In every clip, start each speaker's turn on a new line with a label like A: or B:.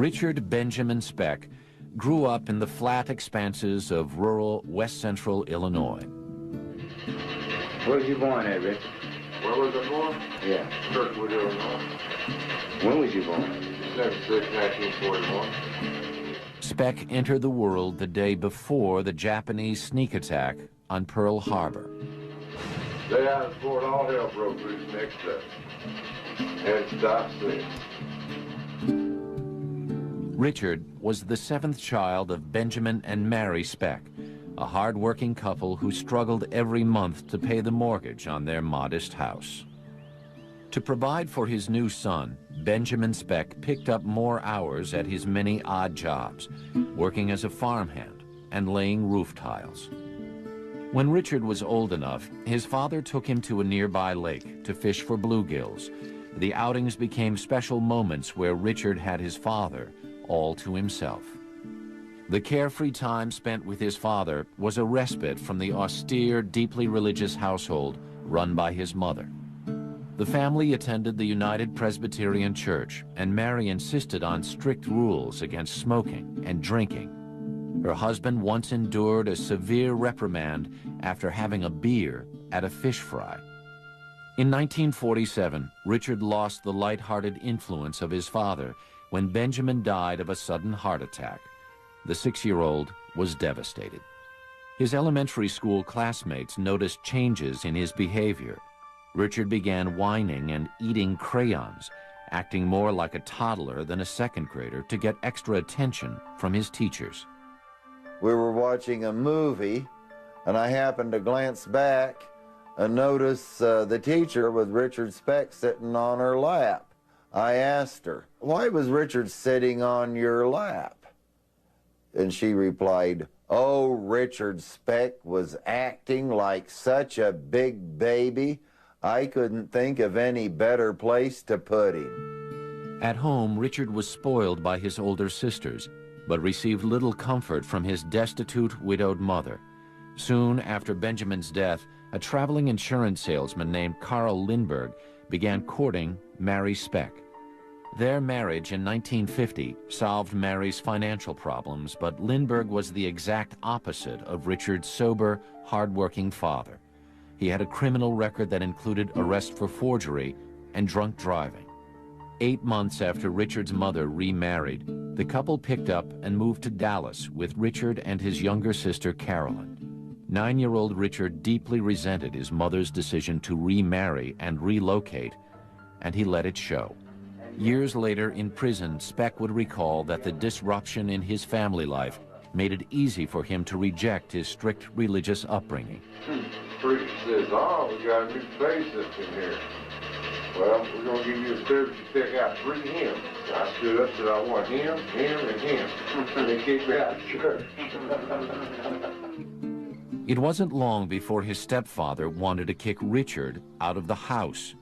A: Richard Benjamin Speck grew up in the flat expanses of rural west-central Illinois.
B: Where was you born at, Richard?
C: Where was I born?
B: Yeah.
C: Kirkwood, Illinois.
B: When was you born?
C: December 6, 1941.
A: Speck entered the world the day before the Japanese sneak attack on Pearl Harbor.
C: Day out of Fort, all hell broke loose next day. And stopped since.
A: Richard was the seventh child of Benjamin and Mary Speck, a hard-working couple who struggled every month to pay the mortgage on their modest house. To provide for his new son, Benjamin Speck picked up more hours at his many odd jobs, working as a farmhand and laying roof tiles. When Richard was old enough, his father took him to a nearby lake to fish for bluegills. The outings became special moments where Richard had his father all to himself. The carefree time spent with his father was a respite from the austere, deeply religious household run by his mother. The family attended the United Presbyterian Church, and Mary insisted on strict rules against smoking and drinking. Her husband once endured a severe reprimand after having a beer at a fish fry. In 1947, Richard lost the light-hearted influence of his father when Benjamin died of a sudden heart attack. The 6-year-old was devastated. His elementary school classmates noticed changes in his behavior. Richard began whining and eating crayons, acting more like a toddler than a second grader to get extra attention from his teachers.
D: We were watching a movie, and I happened to glance back and notice the teacher with Richard Speck sitting on her lap. I asked her, "Why was Richard sitting on your lap?" And she replied, "Oh, Richard Speck was acting like such a big baby. I couldn't think of any better place to put him."
A: At home, Richard was spoiled by his older sisters, but received little comfort from his destitute, widowed mother. Soon after Benjamin's death, a traveling insurance salesman named Carl Lindbergh began courting Mary Speck. Their marriage in 1950 solved Mary's financial problems, but Lindbergh was the exact opposite of Richard's sober, hard-working father. He had a criminal record that included arrest for forgery and drunk driving. 8 months after Richard's mother remarried, the couple picked up and moved to Dallas with Richard and his younger sister, Carolyn. 9-year-old Richard deeply resented his mother's decision to remarry and relocate, and he let it show. Years later in prison, Speck would recall that the disruption in his family life made it easy for him to reject his strict religious upbringing.
C: Preacher says, "Oh, we got a new bassist in here. Well, we're going to give you a service to pick out 3 hymns." I stood up and said, "I want him, him, and him." And they kicked me out of church.
A: It wasn't long before his stepfather wanted to kick Richard out of the house.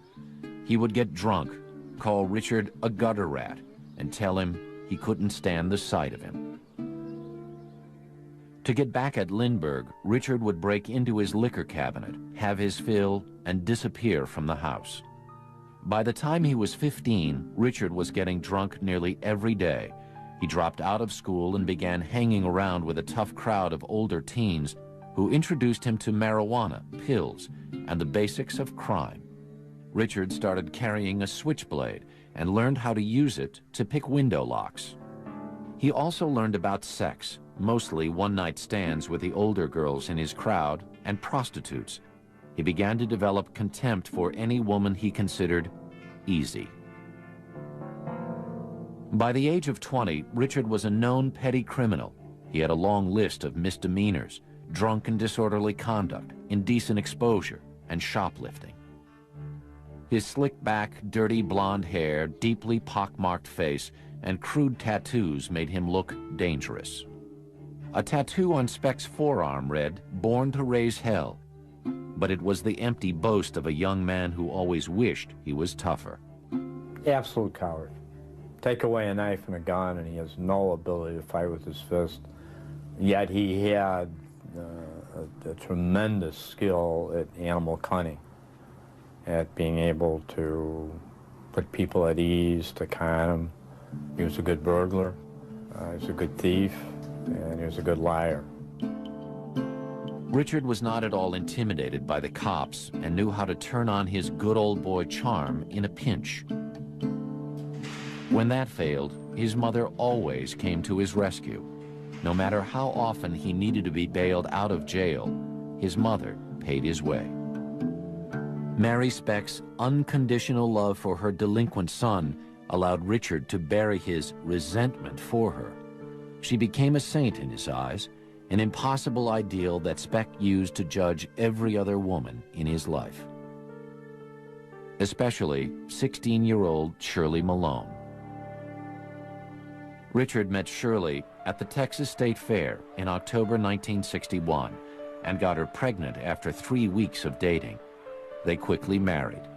A: He would get drunk, call Richard a gutter rat, and tell him he couldn't stand the sight of him. To get back at Lindbergh, Richard would break into his liquor cabinet, have his fill, and disappear from the house. By the time he was 15, Richard was getting drunk nearly every day. He dropped out of school and began hanging around with a tough crowd of older teens who introduced him to marijuana, pills, and the basics of crime. Richard started carrying a switchblade and learned how to use it to pick window locks. He also learned about sex, mostly one-night stands with the older girls in his crowd and prostitutes. He began to develop contempt for any woman he considered easy. By the age of 20, Richard was a known petty criminal. He had a long list of misdemeanors: drunk and disorderly conduct, indecent exposure, and shoplifting. His slick-back, dirty blonde hair, deeply pockmarked face, and crude tattoos made him look dangerous. A tattoo on Speck's forearm read, "Born to raise hell," but it was the empty boast of a young man who always wished he was tougher.
E: Absolute coward. Take away a knife and a gun, and he has no ability to fight with his fist. Yet he had a tremendous skill at animal cunning, at being able to put people at ease, to calm them, He was a good burglar, he was a good thief, and he was a good liar.
A: Richard was not at all intimidated by the cops and knew how to turn on his good old boy charm in a pinch. When that failed, his mother always came to his rescue. No matter how often he needed to be bailed out of jail, his mother paid his way. Mary Speck's unconditional love for her delinquent son allowed Richard to bury his resentment for her. She became a saint in his eyes, an impossible ideal that Speck used to judge every other woman in his life. Especially 16-year-old Shirley Malone. Richard met Shirley at the Texas State Fair in October 1961 and got her pregnant after 3 weeks of dating. They quickly married.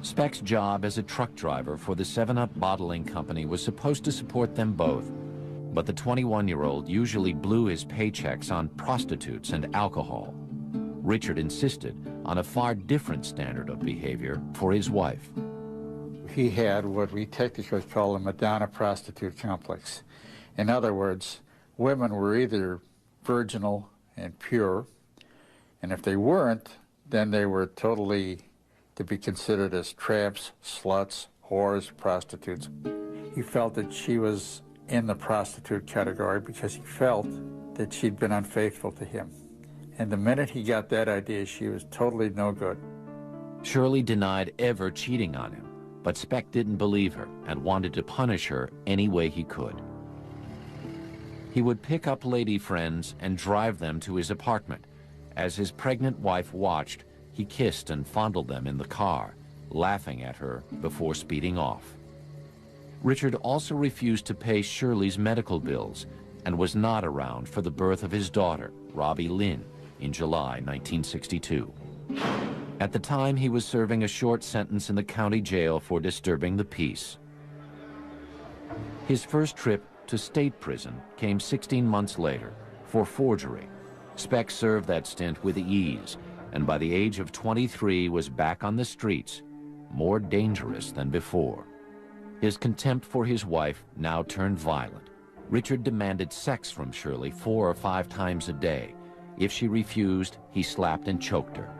A: Speck's job as a truck driver for the 7-Up bottling company was supposed to support them both, but the 21-year-old usually blew his paychecks on prostitutes and alcohol. Richard insisted on a far different standard of behavior for his wife.
F: He had what we technically call a Madonna prostitute complex. In other words, women were either virginal and pure, and if they weren't, then they were totally to be considered as tramps, sluts, whores, prostitutes. He felt that she was in the prostitute category because he felt that she'd been unfaithful to him. And the minute he got that idea, she was totally no good.
A: Shirley denied ever cheating on him, but Speck didn't believe her and wanted to punish her any way he could. He would pick up lady friends and drive them to his apartment. As his pregnant wife watched, he kissed and fondled them in the car, laughing at her before speeding off. Richard also refused to pay Shirley's medical bills and was not around for the birth of his daughter, Robbie Lynn, in July 1962. At the time, he was serving a short sentence in the county jail for disturbing the peace. His first trip to state prison came 16 months later for forgery. Speck served that stint with ease, and by the age of 23 was back on the streets, more dangerous than before. His contempt for his wife now turned violent. Richard demanded sex from Shirley 4 or 5 times a day. If she refused, he slapped and choked her.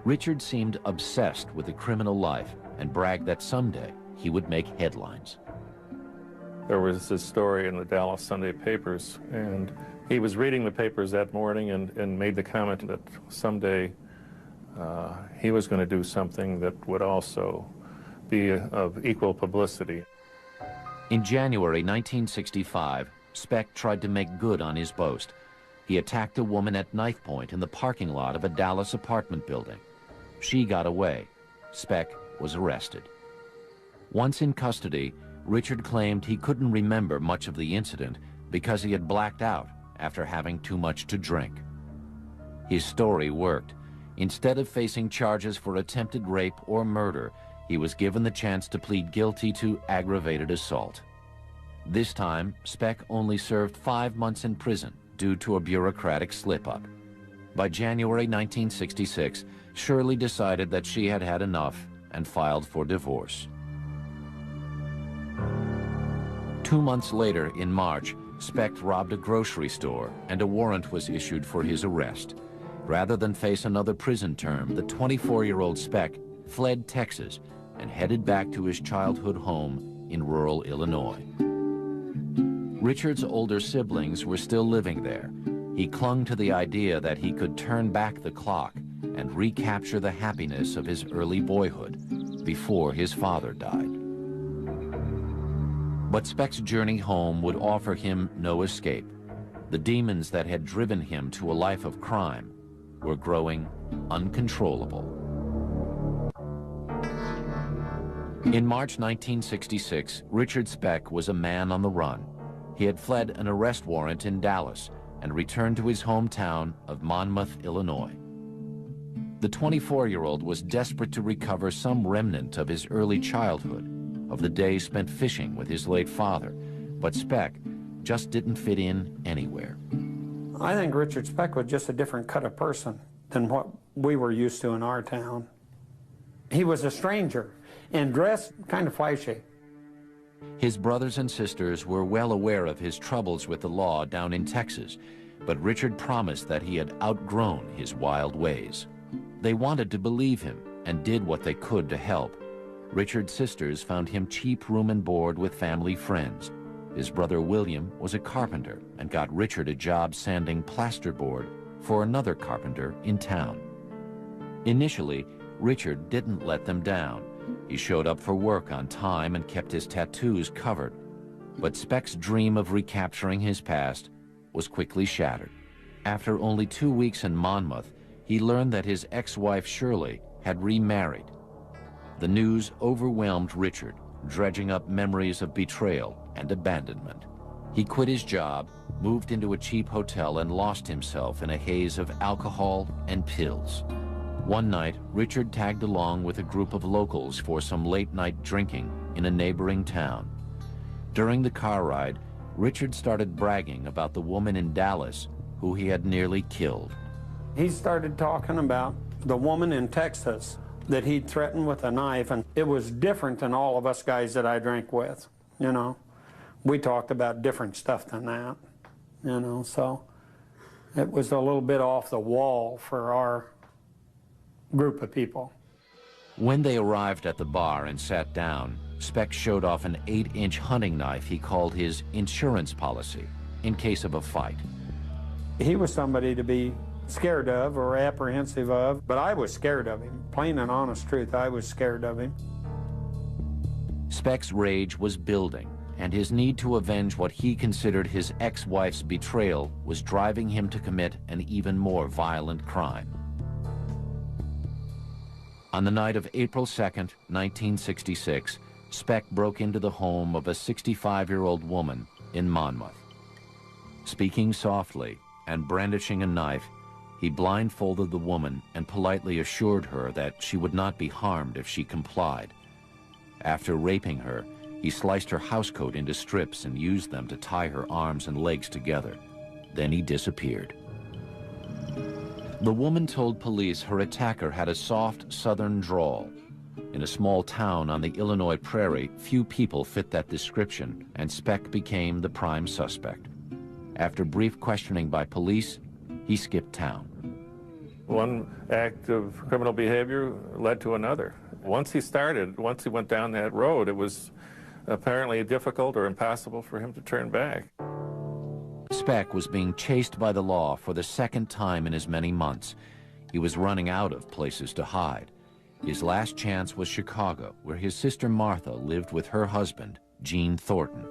A: Richard seemed obsessed with the criminal life and bragged that someday he would make headlines.
G: There was this story in the Dallas Sunday papers, and he was reading the papers that morning and made the comment that someday he was going to do something that would also be of equal publicity.
A: In January 1965, Speck tried to make good on his boast. He attacked a woman at knife point in the parking lot of a Dallas apartment building. She got away. Speck was arrested. Once in custody, Richard claimed he couldn't remember much of the incident because he had blacked out after having too much to drink. His story worked. Instead of facing charges for attempted rape or murder, he was given the chance to plead guilty to aggravated assault. This time, Speck only served 5 months in prison due to a bureaucratic slip-up. By January 1966, Shirley decided that she had had enough and filed for divorce. 2 months later, in March, Speck robbed a grocery store and a warrant was issued for his arrest. Rather than face another prison term, the 24-year-old Speck fled Texas and headed back to his childhood home in rural Illinois. Richard's older siblings were still living there. He clung to the idea that he could turn back the clock and recapture the happiness of his early boyhood before his father died. But Speck's journey home would offer him no escape. The demons that had driven him to a life of crime were growing uncontrollable. In March 1966, Richard Speck was a man on the run. He had fled an arrest warrant in Dallas and returned to his hometown of Monmouth, Illinois. The 24-year-old was desperate to recover some remnant of his early childhood, of the days spent fishing with his late father, but Speck just didn't fit in anywhere.
H: I think Richard Speck was just a different cut of person than what we were used to in our town. He was a stranger and dressed kind of flashy.
A: His brothers and sisters were well aware of his troubles with the law down in Texas, but Richard promised that he had outgrown his wild ways. They wanted to believe him and did what they could to help. Richard's sisters found him cheap room and board with family friends. His brother William was a carpenter and got Richard a job sanding plasterboard for another carpenter in town. Initially, Richard didn't let them down. He showed up for work on time and kept his tattoos covered. But Speck's dream of recapturing his past was quickly shattered. After only 2 weeks in Monmouth, he learned that his ex-wife Shirley had remarried. The news overwhelmed Richard, dredging up memories of betrayal and abandonment. He quit his job, moved into a cheap hotel, and lost himself in a haze of alcohol and pills. One night, Richard tagged along with a group of locals for some late-night drinking in a neighboring town. During the car ride, Richard started bragging about the woman in Dallas who he had nearly killed.
H: He started talking about the woman in Texas that he'd threatened with a knife, and it was different than all of us guys that I drank with, you know. We talked about different stuff than that, you know, so it was a little bit off the wall for our group of people.
A: When they arrived at the bar and sat down, Speck showed off an 8-inch hunting knife he called his insurance policy in case of a fight.
H: He was somebody to be scared of or apprehensive of, but I was scared of him. Plain and honest truth, I was scared of him.
A: Speck's rage was building, and his need to avenge what he considered his ex-wife's betrayal was driving him to commit an even more violent crime. On the night of April 2nd, 1966, Speck broke into the home of a 65-year-old woman in Monmouth. Speaking softly and brandishing a knife, he blindfolded the woman and politely assured her that she would not be harmed if she complied. After raping her, he sliced her housecoat into strips and used them to tie her arms and legs together. Then he disappeared. The woman told police her attacker had a soft southern drawl. In a small town on the Illinois prairie, few people fit that description, and Speck became the prime suspect. After brief questioning by police, he skipped town.
G: One act of criminal behavior led to another. Once he went down that road, it was apparently difficult or impossible for him to turn back.
A: Speck was being chased by the law for the second time in as many months. He was running out of places to hide. His last chance was Chicago, where his sister Martha lived with her husband, Gene Thornton.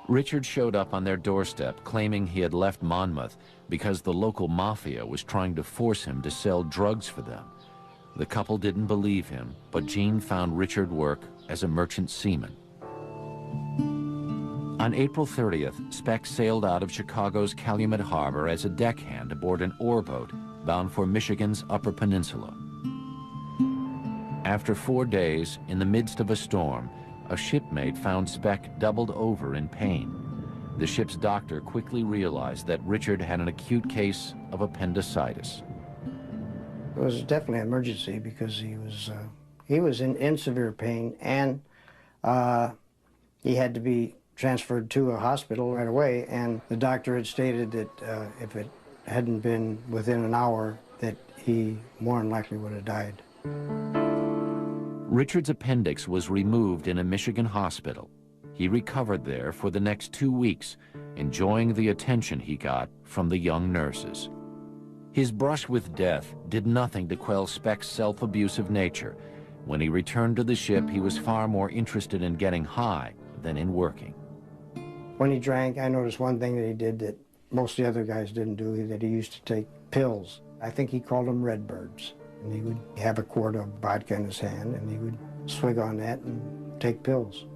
A: Richard showed up on their doorstep claiming he had left Monmouth because the local mafia was trying to force him to sell drugs for them. The couple didn't believe him, but Gene found Richard work as a merchant seaman. On April 30th, Speck sailed out of Chicago's Calumet Harbor as a deckhand aboard an ore boat bound for Michigan's Upper Peninsula. After 4 days, in the midst of a storm, a shipmate found Speck doubled over in pain. The ship's doctor quickly realized that Richard had an acute case of appendicitis.
I: It was definitely an emergency because he was in severe pain, and he had to be transferred to a hospital right away, and the doctor had stated that if it hadn't been within an hour, that he more than likely would have died.
A: Richard's appendix was removed in a Michigan hospital. He recovered there for the next 2 weeks, enjoying the attention he got from the young nurses. His brush with death did nothing to quell Speck's self-abusive nature. When he returned to the ship, he was far more interested in getting high than in working.
I: When he drank, I noticed one thing that he did that most of the other guys didn't do, that he used to take pills. I think he called them Redbirds. And he would have a quart of vodka in his hand, and he would swig on that and take pills.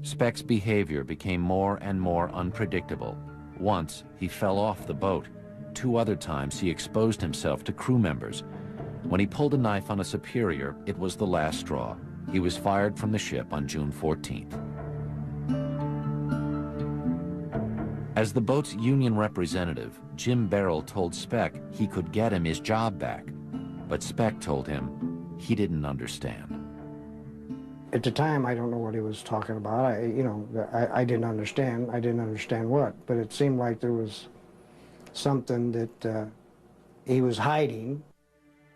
A: Speck's behavior became more and more unpredictable. Once, he fell off the boat. 2 other times, he exposed himself to crew members. When he pulled a knife on a superior, it was the last straw. He was fired from the ship on June 14th. As the boat's union representative, Jim Barrell told Speck he could get him his job back, but Speck told him he didn't understand.
I: At the time, I don't know what he was talking about. I didn't understand. I didn't understand what, but it seemed like there was something that he was hiding.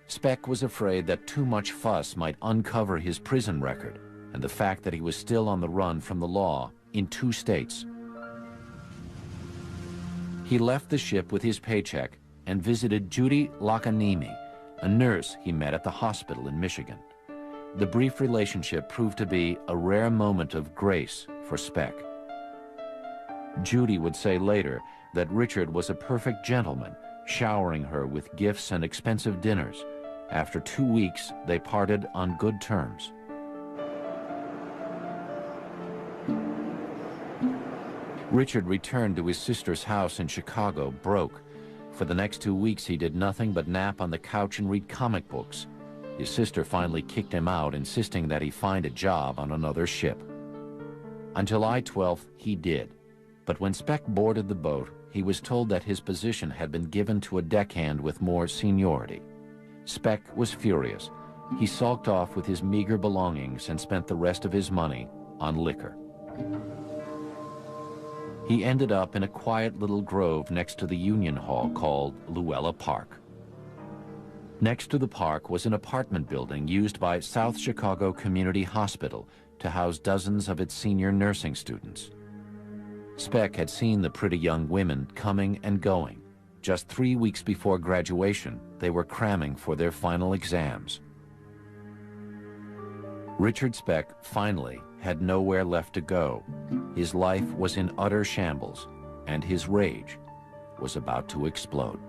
A: Speck was afraid that too much fuss might uncover his prison record and the fact that he was still on the run from the law in 2 states. He left the ship with his paycheck and visited Judy Lakanimi, a nurse he met at the hospital in Michigan. The brief relationship proved to be a rare moment of grace for Speck. Judy would say later that Richard was a perfect gentleman, showering her with gifts and expensive dinners. After 2 weeks, they parted on good terms. Richard returned to his sister's house in Chicago broke. For the next 2 weeks, he did nothing but nap on the couch and read comic books. His sister finally kicked him out, insisting that he find a job on another ship. On July 12th, he did. But when Speck boarded the boat, he was told that his position had been given to a deckhand with more seniority. Speck was furious. He sulked off with his meager belongings and spent the rest of his money on liquor. He ended up in a quiet little grove next to the Union Hall called Luella Park. Next to the park was an apartment building used by South Chicago Community Hospital to house dozens of its senior nursing students. Speck had seen the pretty young women coming and going. Just 3 weeks before graduation, they were cramming for their final exams. Richard Speck finally had nowhere left to go. His life was in utter shambles, and his rage was about to explode.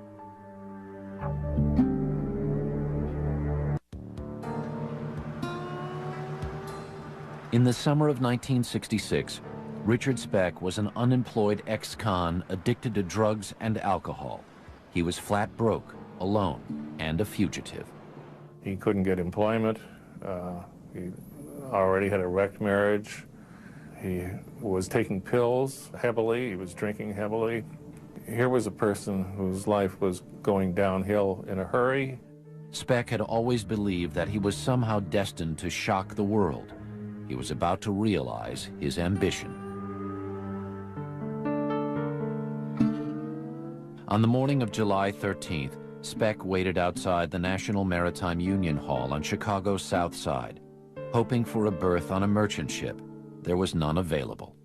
A: In the summer of 1966, Richard Speck was an unemployed ex-con addicted to drugs and alcohol. He was flat broke, alone, and a fugitive.
G: He couldn't get employment. He already had a wrecked marriage. He was taking pills heavily. He was drinking heavily. Here was a person whose life was going downhill in a hurry.
A: Speck had always believed that he was somehow destined to shock the world. He was about to realize his ambition. On the morning of July 13th, Speck waited outside the National Maritime Union Hall on Chicago's South Side, hoping for a berth on a merchant ship. There was none available.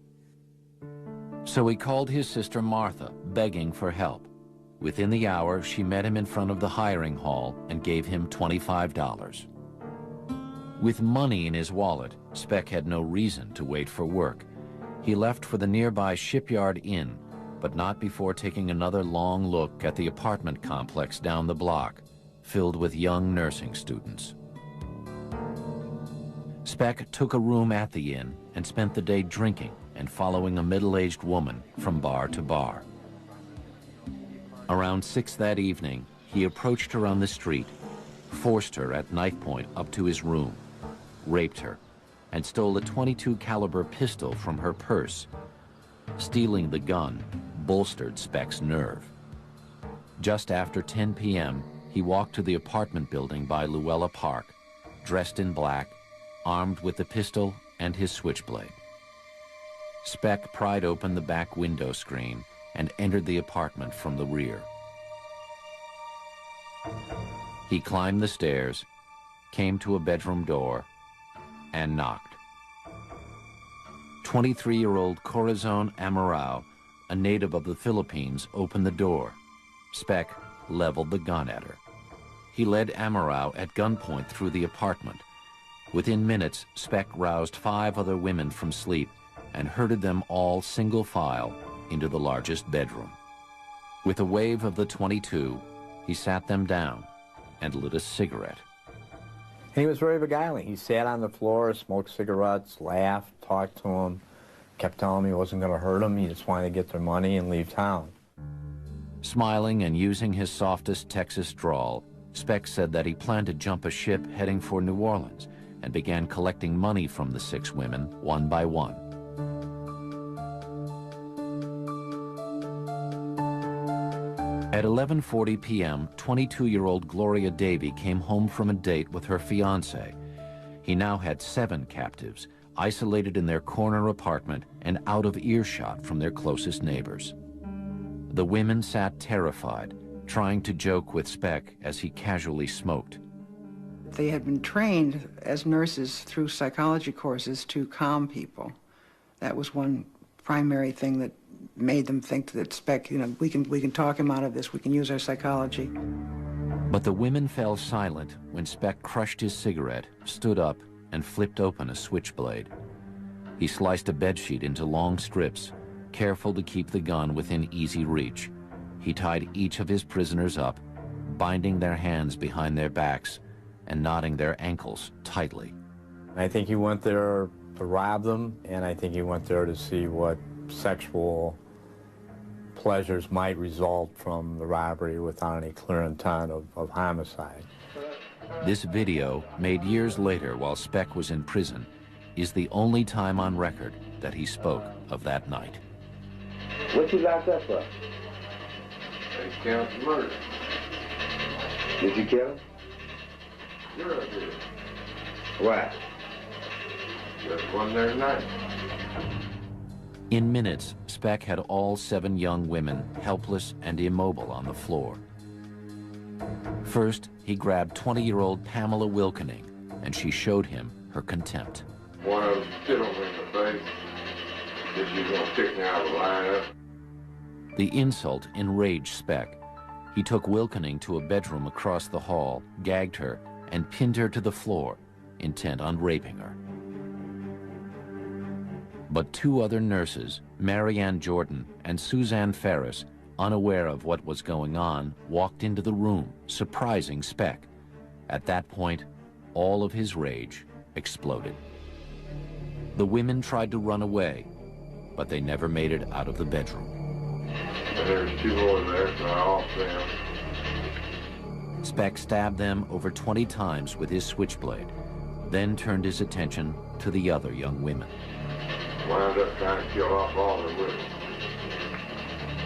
A: So he called his sister Martha, begging for help. Within the hour, she met him in front of the hiring hall and gave him $25. With money in his wallet, Speck had no reason to wait for work. He left for the nearby Shipyard Inn, but not before taking another long look at the apartment complex down the block, filled with young nursing students. Speck took a room at the inn and spent the day drinking and following a middle-aged woman from bar to bar. Around 6 that evening, he approached her on the street, forced her at knife point up to his room, raped her, and stole a .22 caliber pistol from her purse. Stealing the gun bolstered Speck's nerve. Just after 10 p.m., he walked to the apartment building by Luella Park, dressed in black, armed with the pistol and his switchblade. Speck pried open the back window screen and entered the apartment from the rear. He climbed the stairs, came to a bedroom door, and knocked. 23-year-old Corazon Amorao, a native of the Philippines, opened the door. Speck leveled the gun at her. He led Amorao at gunpoint through the apartment. Within minutes, Speck roused 5 other women from sleep and herded them all single file into the largest bedroom. With a wave of the .22, he sat them down and lit a cigarette.
E: He was very beguiling. He sat on the floor, smoked cigarettes, laughed, talked to him, kept telling me he wasn't going to hurt him. He just wanted to get their money and leave town.
A: Smiling and using his softest Texas drawl, Speck said that he planned to jump a ship heading for New Orleans and began collecting money from the 6 women one by one. At 11:40 p.m., 22-year-old Gloria Davy came home from a date with her fiancé. He now had 7 captives, isolated in their corner apartment and out of earshot from their closest neighbors. The women sat terrified, trying to joke with Speck as he casually smoked.
J: They had been trained as nurses through psychology courses to calm people. That was one primary thing that made them think that Speck, you know, we can talk him out of this, we can use our psychology.
A: But the women fell silent when Speck crushed his cigarette, stood up, and flipped open a switchblade. He sliced a bedsheet into long strips, careful to keep the gun within easy reach. He tied each of his prisoners up, binding their hands behind their backs and knotting their ankles tightly.
E: I think he went there to rob them, and I think he went there to see what sexual pleasures might result from the robbery without any clear intent of homicide.
A: This video, made years later while Speck was in prison, is the only time on record that he spoke of that night.
B: What you locked up for?
C: They count murder.
B: Did you kill him?
C: Sure I did.
B: Why?
C: Just one there night.
A: In minutes, Speck had all 7 young women helpless and immobile on the floor. First, he grabbed 20-year-old Pamela Wilkening, and she showed him her contempt.
C: One of them spit on me in the face. Said she was going to kick me out of the lineup.
A: The insult enraged Speck. He took Wilkening to a bedroom across the hall, gagged her, and pinned her to the floor, intent on raping her. But 2 other nurses, Mary Ann Jordan and Suzanne Ferris, unaware of what was going on, walked into the room, surprising Speck. At that point, all of his rage exploded. The women tried to run away, but they never made it out of the bedroom.
C: And there was 2 more there, so I off them.
A: Speck stabbed them over 20 times with his switchblade, then turned his attention to the other young women.
C: Wound up trying to kill off all the women.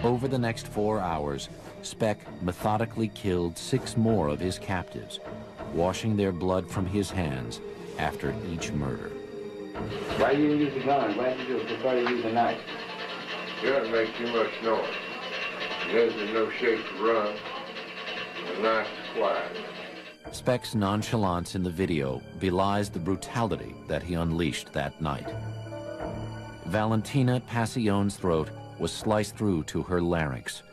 A: Over the next 4 hours, Speck methodically killed 6 more of his captives, washing their blood from his hands after each murder.
B: Why you use the gun? Why did you prefer to use a knife?
C: It doesn't make too much noise. It has in no shape to run. The knife's quiet.
A: Speck's nonchalance in the video belies the brutality that he unleashed that night. Valentina Passion's throat was sliced through to her larynx.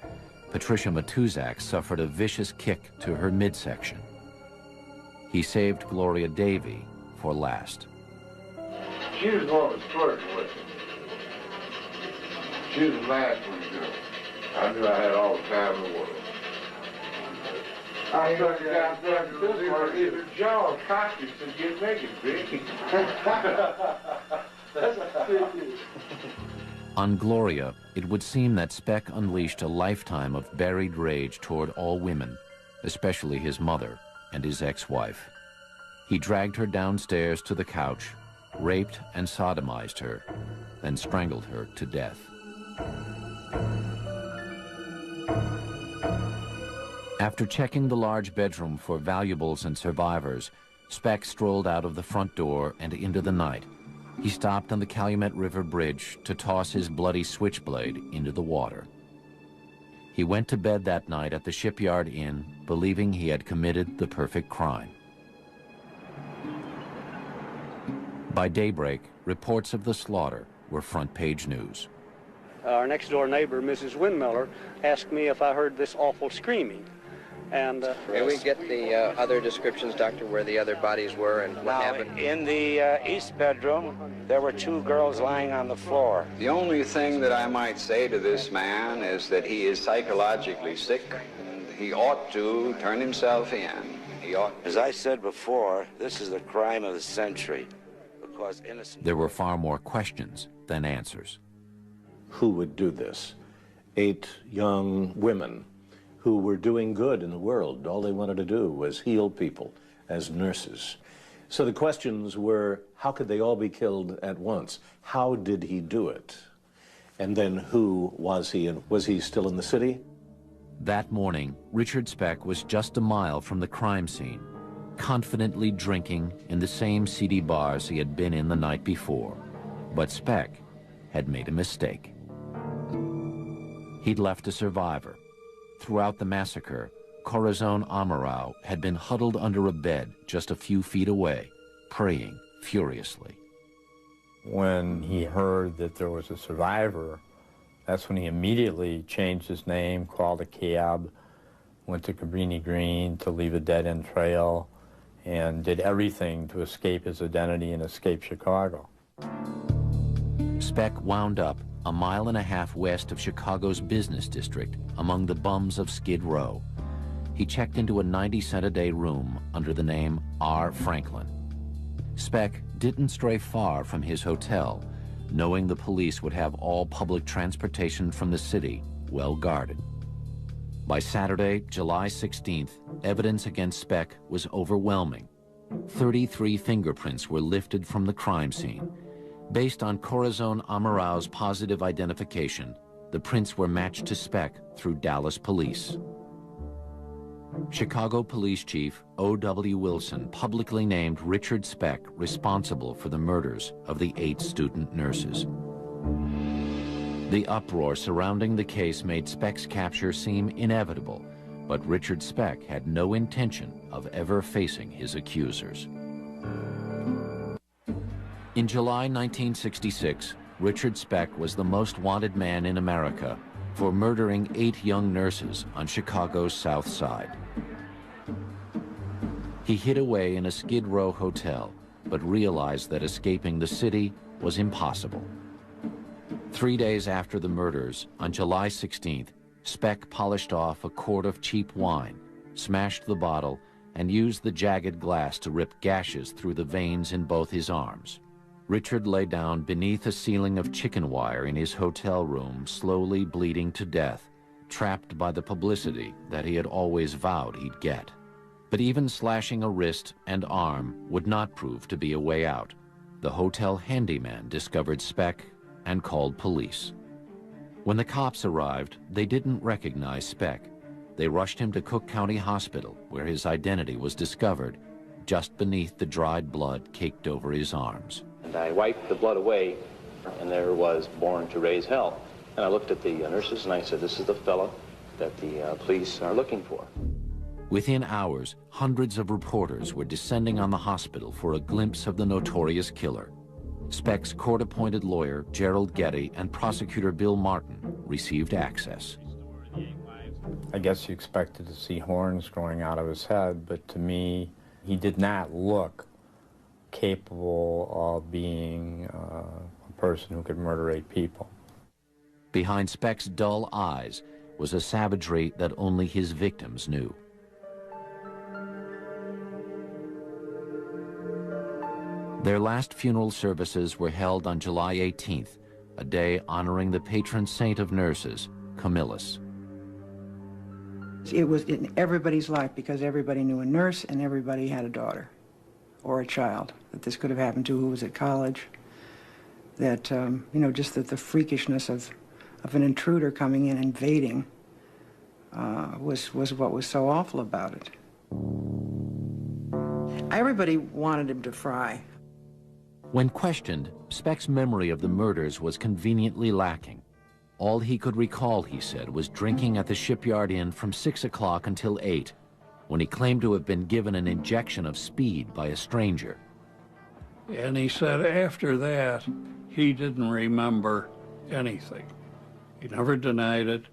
A: Patricia Matuzak suffered a vicious kick to her midsection. He saved Gloria Davy for last.
C: She was the one that was flirting with him. She was the last one to do it. I knew I had all the time in the world. I took her down there to this part. If her jaw cocky, said, get naked, bitch.
A: On Gloria, it would seem that Speck unleashed a lifetime of buried rage toward all women, especially his mother and his ex-wife. He dragged her downstairs to the couch, raped and sodomized her, then strangled her to death. After checking the large bedroom for valuables and survivors, Speck strolled out of the front door and into the night. He stopped on the Calumet River Bridge to toss his bloody switchblade into the water. He went to bed that night at the Shipyard Inn, believing he had committed the perfect crime. By daybreak, reports of the slaughter were front-page news.
K: Our next-door neighbor, Mrs. Windmiller, asked me if I heard this awful screaming. And
L: may we get the other descriptions, Doctor, where the other bodies were and what happened?
M: In the east bedroom, there were 2 girls lying on the floor.
N: The only thing that I might say to this man is that he is psychologically sick, and he ought to turn himself in. He ought.
M: As I said before, this is the crime of the century, because innocent...
A: There were far more questions than answers.
O: Who would do this? 8 young women who were doing good in the world. All they wanted to do was heal people as nurses. So the questions were, how could they all be killed at once? How did he do it? And then who was he, and was he still in the city?
A: That morning, Richard Speck was just a mile from the crime scene. confidently drinking in the same seedy bars he had been in the night before. But Speck had made a mistake. He'd left a survivor. Throughout the massacre, Corazon Amarau had been huddled under a bed just a few feet away, praying furiously.
E: When he heard that there was a survivor, that's when he immediately changed his name, called a cab, went to Cabrini Green to leave a dead-end trail, and did everything to escape his identity and escape Chicago.
A: Speck wound up a mile and a half west of Chicago's business district, among the bums of Skid Row. He checked into a 90-cent-a-day room under the name R. Franklin. Speck didn't stray far from his hotel, knowing the police would have all public transportation from the city well guarded. By Saturday, July 16th, evidence against Speck was overwhelming. 33 fingerprints were lifted from the crime scene. Based on Corazon Amarau's positive identification, the prints were matched to Speck through Dallas police. Chicago Police Chief O.W. Wilson publicly named Richard Speck responsible for the murders of the 8 student nurses. The uproar surrounding the case made Speck's capture seem inevitable, but Richard Speck had no intention of ever facing his accusers. In July 1966, Richard Speck was the most wanted man in America for murdering 8 young nurses on Chicago's South Side. He hid away in a Skid Row hotel, but realized that escaping the city was impossible. 3 days after the murders, on July 16th, Speck polished off a quart of cheap wine, smashed the bottle, and used the jagged glass to rip gashes through the veins in both his arms. Richard lay down beneath a ceiling of chicken wire in his hotel room, slowly bleeding to death, trapped by the publicity that he had always vowed he'd get. But even slashing a wrist and arm would not prove to be a way out. The hotel handyman discovered Speck and called police. When the cops arrived, they didn't recognize Speck. They rushed him to Cook County Hospital, where his identity was discovered, just beneath the dried blood caked over his arms.
P: And I wiped the blood away, and there was "Born to Raise Hell." And I looked at the nurses and I said, "This is the fellow that the police are looking for."
A: Within hours, hundreds of reporters were descending on the hospital for a glimpse of the notorious killer. Speck's court-appointed lawyer, Gerald Getty, and prosecutor Bill Martin received access.
E: I guess you expected to see horns growing out of his head, but to me, he did not look capable of being a person who could murder 8 people.
A: Behind Speck's dull eyes was a savagery that only his victims knew. Their last funeral services were held on July 18th, a day honoring the patron saint of nurses, Camillus.
J: It was in everybody's life because everybody knew a nurse and everybody had a daughter or a child that this could have happened to who was at college. That, you know, just that the freakishness of an intruder coming in, invading, was what was so awful about it. Everybody wanted him to fry.
A: When questioned, Speck's memory of the murders was conveniently lacking. All he could recall, he said, was drinking at the Shipyard Inn from 6 o'clock until 8, when he claimed to have been given an injection of speed by a stranger.
Q: And he said after that, he didn't remember anything. He never denied it.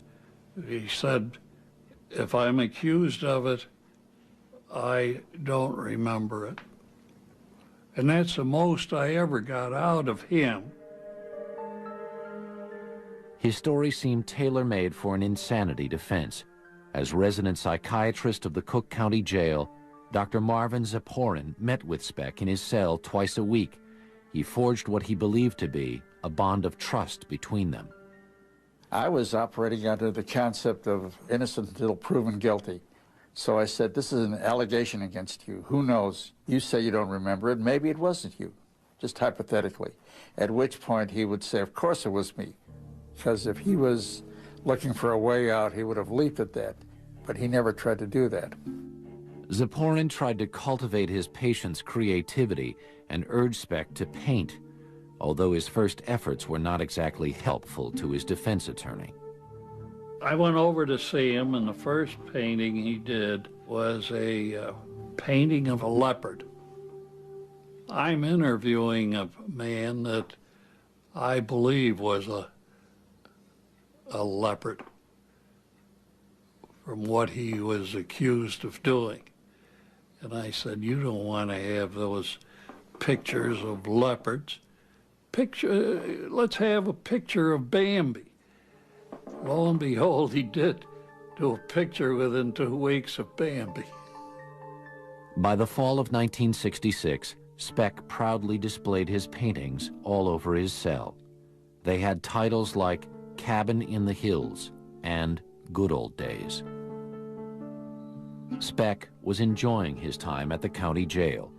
Q: He said, if I'm accused of it, I don't remember it. And that's the most I ever got out of him.
A: His story seemed tailor-made for an insanity defense. As resident psychiatrist of the Cook County Jail, Dr. Marvin Zaporin met with Speck in his cell twice a week. He forged what he believed to be a bond of trust between them.
F: I was operating under the concept of innocent until proven guilty. So I said, this is an allegation against you. Who knows? You say you don't remember it. Maybe it wasn't you, just hypothetically. At which point he would say, of course it was me. Because if he was looking for a way out, he would have leaped at that. But he never tried to do that.
A: Ziporyn tried to cultivate his patient's creativity and urged Speck to paint, although his first efforts were not exactly helpful to his defense attorney.
Q: I went over to see him, and the first painting he did was a painting of a leopard. I'm interviewing a man that I believe was a leopard from what he was accused of doing. And I said, you don't want to have those pictures of leopards. Let's have a picture of Bambi. Lo and behold, he did do a picture within 2 weeks of Bambi.
A: By the fall of 1966, Speck proudly displayed his paintings all over his cell. They had titles like Cabin in the Hills and Good Old Days. Speck was enjoying his time at the county jail.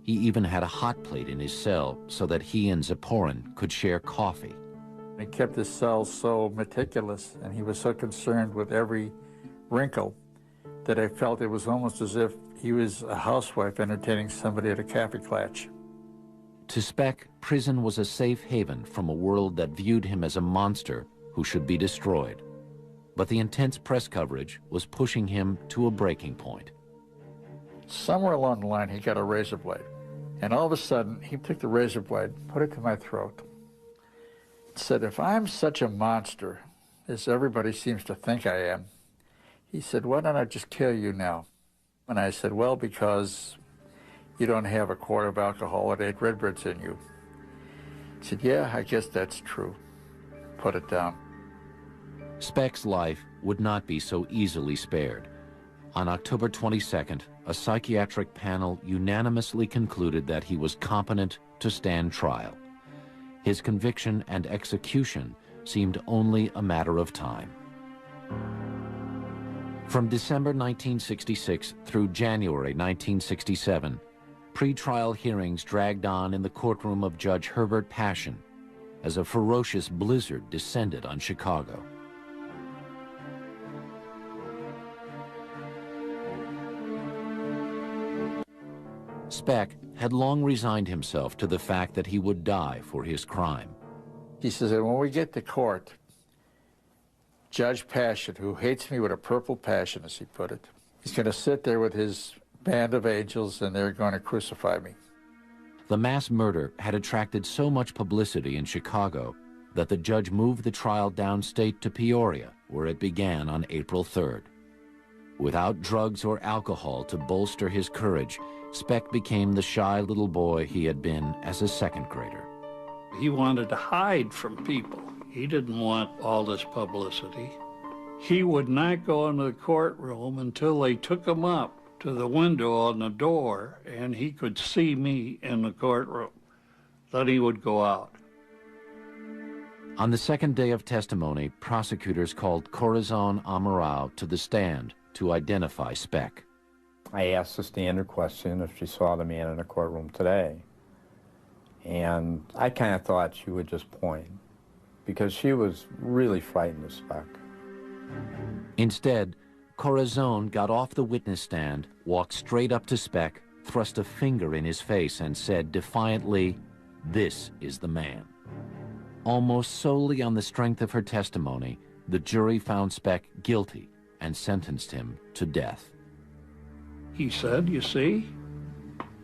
A: He even had a hot plate in his cell so that he and Ziporyn could share coffee.
F: He kept his cell so meticulous, and he was so concerned with every wrinkle that I felt it was almost as if he was a housewife entertaining somebody at a cafe clutch.
A: To Speck, prison was a safe haven from a world that viewed him as a monster who should be destroyed. But the intense press coverage was pushing him to a breaking point.
F: Somewhere along the line, he got a razor blade. And all of a sudden, he took the razor blade, put it to my throat, said, if I'm such a monster, as everybody seems to think I am, he said, why don't I just kill you now? And I said, well, because you don't have a quart of alcohol and 8 Redbirds in you. He said, yeah, I guess that's true. Put it down.
A: Speck's life would not be so easily spared. On October 22nd, a psychiatric panel unanimously concluded that he was competent to stand trial. His conviction and execution seemed only a matter of time. From December 1966 through January 1967, pretrial hearings dragged on in the courtroom of Judge Herbert Passion as a ferocious blizzard descended on Chicago. Speck had long resigned himself to the fact that he would die for his crime.
F: He says that when we get to court, Judge Passion, who hates me with a purple passion, as he put it, he's going to sit there with his band of angels and they're going to crucify me.
A: The mass murder had attracted so much publicity in Chicago that the judge moved the trial downstate to Peoria, where it began on April 3rd. Without drugs or alcohol to bolster his courage, Speck became the shy little boy he had been as a second grader.
Q: He wanted to hide from people. He didn't want all this publicity. He would not go into the courtroom until they took him up to the window on the door and he could see me in the courtroom. Then he would go out.
A: On the second day of testimony, prosecutors called Corazon Amaral to the stand to identify Speck.
E: I asked the standard question if she saw the man in the courtroom today. And I kind of thought she would just point, because she was really frightened of Speck.
A: Instead, Corazon got off the witness stand, walked straight up to Speck, thrust a finger in his face, and said defiantly, "This is the man." Almost solely on the strength of her testimony, the jury found Speck guilty and sentenced him to death.
Q: He said, you see,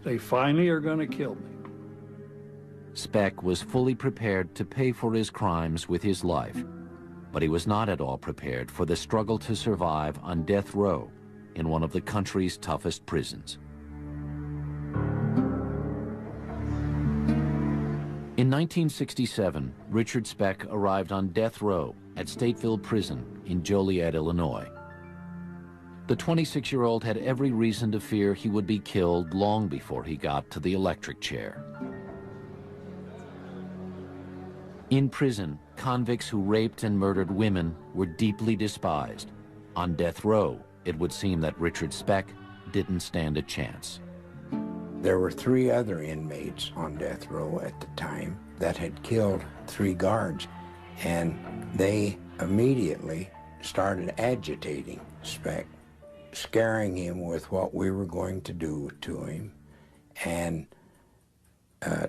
Q: they finally are going to kill me.
A: Speck was fully prepared to pay for his crimes with his life, but he was not at all prepared for the struggle to survive on death row in one of the country's toughest prisons. In 1967, Richard Speck arrived on death row at Stateville Prison in Joliet, Illinois. The 26-year-old had every reason to fear he would be killed long before he got to the electric chair. In prison, convicts who raped and murdered women were deeply despised. On death row, it would seem that Richard Speck didn't stand a chance.
R: There were 3 other inmates on death row at the time that had killed 3 guards, and they immediately started agitating Speck. scaring him with what we were going to do to him, and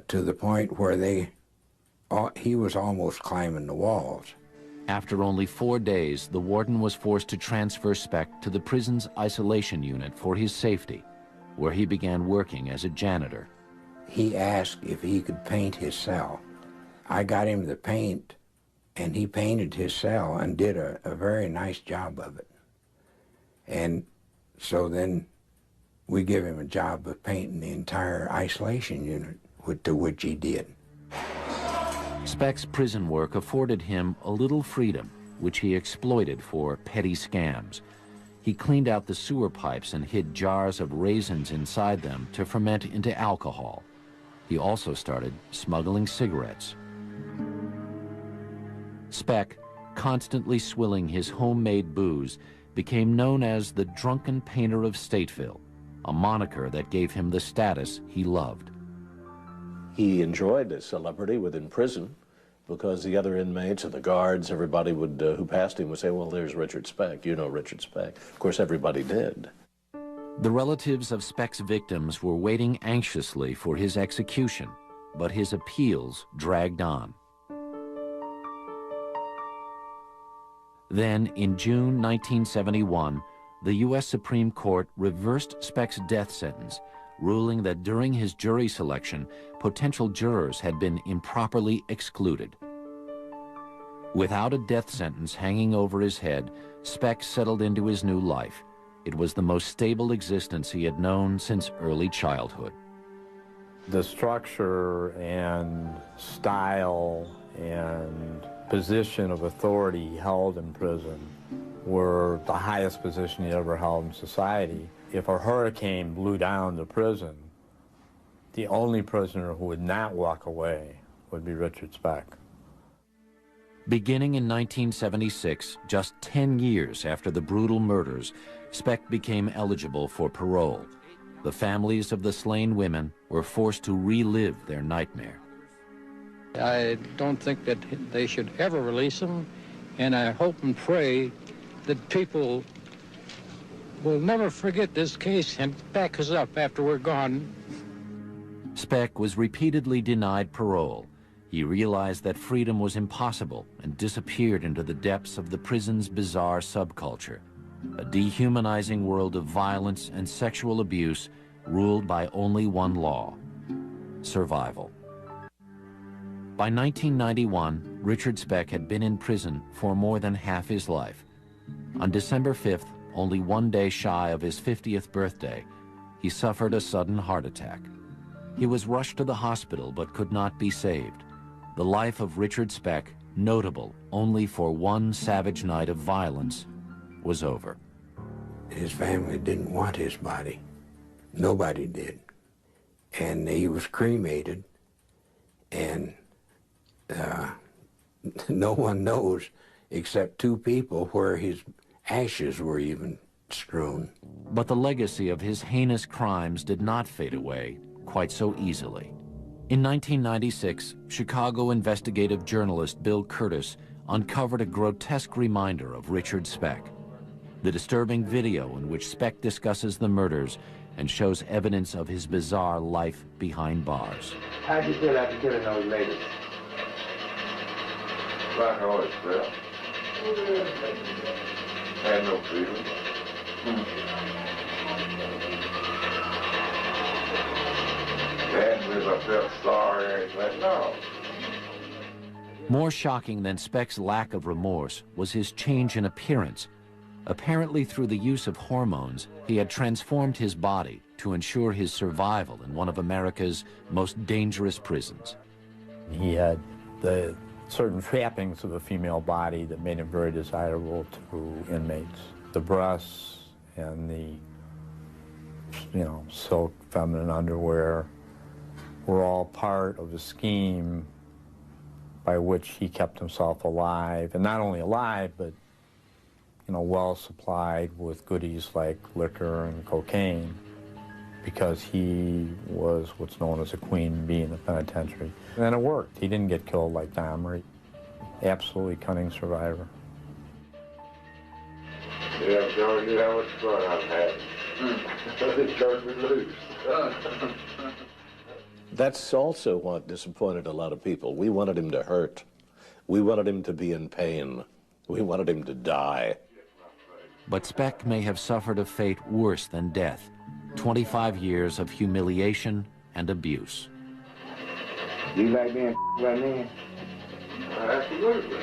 R: to the point where he was almost climbing the walls.
A: After only 4 days, the warden was forced to transfer Speck to the prison's isolation unit for his safety, where he began working as a janitor.
R: He asked if he could paint his cell. I got him the paint, and he painted his cell and did a very nice job of it. And so then we give him a job of painting the entire isolation unit, to which he did.
A: Speck's prison work afforded him a little freedom, which he exploited for petty scams. He cleaned out the sewer pipes and hid jars of raisins inside them to ferment into alcohol. He also started smuggling cigarettes. Speck, constantly swilling his homemade booze, became known as the drunken painter of Stateville, a moniker that gave him the status he loved.
O: He enjoyed his celebrity within prison because the other inmates and the guards, everybody would, who passed him would say, well, there's Richard Speck. You know Richard Speck. Of course, everybody did.
A: The relatives of Speck's victims were waiting anxiously for his execution, but his appeals dragged on. Then, in June 1971, the U.S. Supreme Court reversed Speck's death sentence, ruling that during his jury selection, potential jurors had been improperly excluded. Without a death sentence hanging over his head, Speck settled into his new life. It was the most stable existence he had known since early childhood.
E: The structure and style and position of authority he held in prison were the highest position he ever held in society. If a hurricane blew down the prison, the only prisoner who would not walk away would be Richard Speck.
A: Beginning in 1976, just 10 years after the brutal murders, Speck became eligible for parole. The families of the slain women were forced to relive their nightmare.
S: I don't think that they should ever release him, and I hope and pray that people will never forget this case and back us up after we're gone.
A: Speck was repeatedly denied parole. He realized that freedom was impossible and disappeared into the depths of the prison's bizarre subculture, a dehumanizing world of violence and sexual abuse ruled by only one law: survival. By 1991, Richard Speck had been in prison for more than half his life. On December 5th, only 1 day shy of his 50th birthday, he suffered a sudden heart attack. He was rushed to the hospital but could not be saved. The life of Richard Speck, notable only for one savage night of violence, was over.
R: His family didn't want his body. Nobody did. And he was cremated, and no one knows except two people where his ashes were even strewn.
A: But the legacy of his heinous crimes did not fade away quite so easily. In 1996, Chicago investigative journalist Bill Curtis uncovered a grotesque reminder of Richard Speck. The disturbing video in which Speck discusses the murders and shows evidence of his bizarre life behind bars.
B: How'd you feel after killing those ladies?
C: Like I always felt. Had no feeling. Hadn't I felt sorry or anything, no.
A: More shocking than Speck's lack of remorse was his change in appearance. Apparently through the use of hormones, he had transformed his body to ensure his survival in one of America's most dangerous prisons.
E: He had the certain trappings of a female body that made him very desirable to inmates. The breasts and the, silk feminine underwear were all part of a scheme by which he kept himself alive, and not only alive, but well supplied with goodies like liquor and cocaine, because he was what's known as a queen bee in the penitentiary. And it worked. He didn't get killed like Dahmer. Absolutely cunning survivor.
C: Yeah, Johnny knew how much fun I've had. It turned me loose.
O: That's also what disappointed a lot of people. We wanted him to hurt. We wanted him to be in pain. We wanted him to die.
A: But Speck may have suffered a fate worse than death. 25 years of humiliation and abuse.
B: Do you like being by men?
C: Absolutely.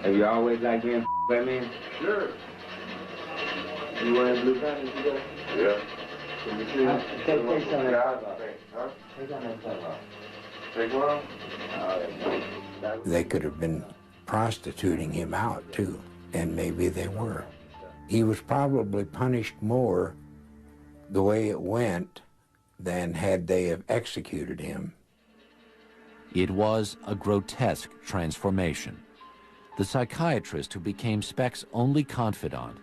B: Have you always liked being by men?
C: Sure.
B: You wearing blue pants today?
C: Yeah. Can you see?
B: Take some of that
C: Huh?
B: off. Take some of that off.
C: Take one off?
R: They could have been prostituting him out too, and maybe they were. He was probably punished more the way it went than had they have executed him.
A: It was a grotesque transformation. The psychiatrist who became Speck's only confidant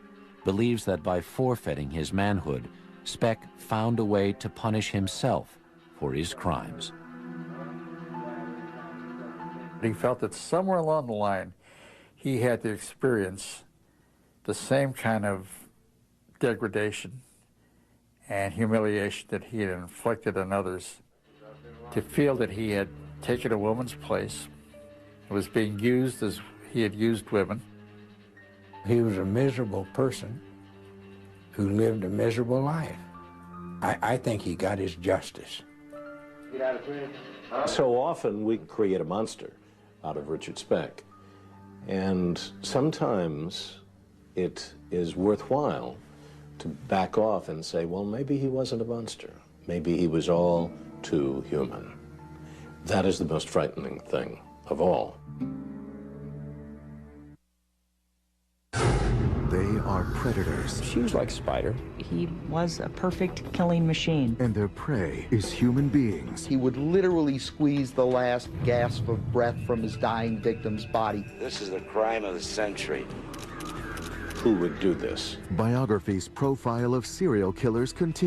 A: believes that by forfeiting his manhood, Speck found a way to punish himself for his crimes.
F: He felt that somewhere along the line, he had to experience the same kind of degradation and humiliation that he had inflicted on others. To feel that he had taken a woman's place, was being used as he had used women.
R: He was a miserable person who lived a miserable life. I think he got his justice.
B: Get out of prison.
O: So often we create a monster out of Richard Speck. And sometimes it is worthwhile to back off and say, well, maybe he wasn't a monster. Maybe he was all too human. That is the most frightening thing of all.
T: They are predators.
U: She was like Spider.
V: He was a perfect killing machine.
T: And their prey is human beings.
W: He would literally squeeze the last gasp of breath from his dying victim's body.
M: This is the crime of the century.
O: Who would do this?
T: Biography's profile of serial killers continues.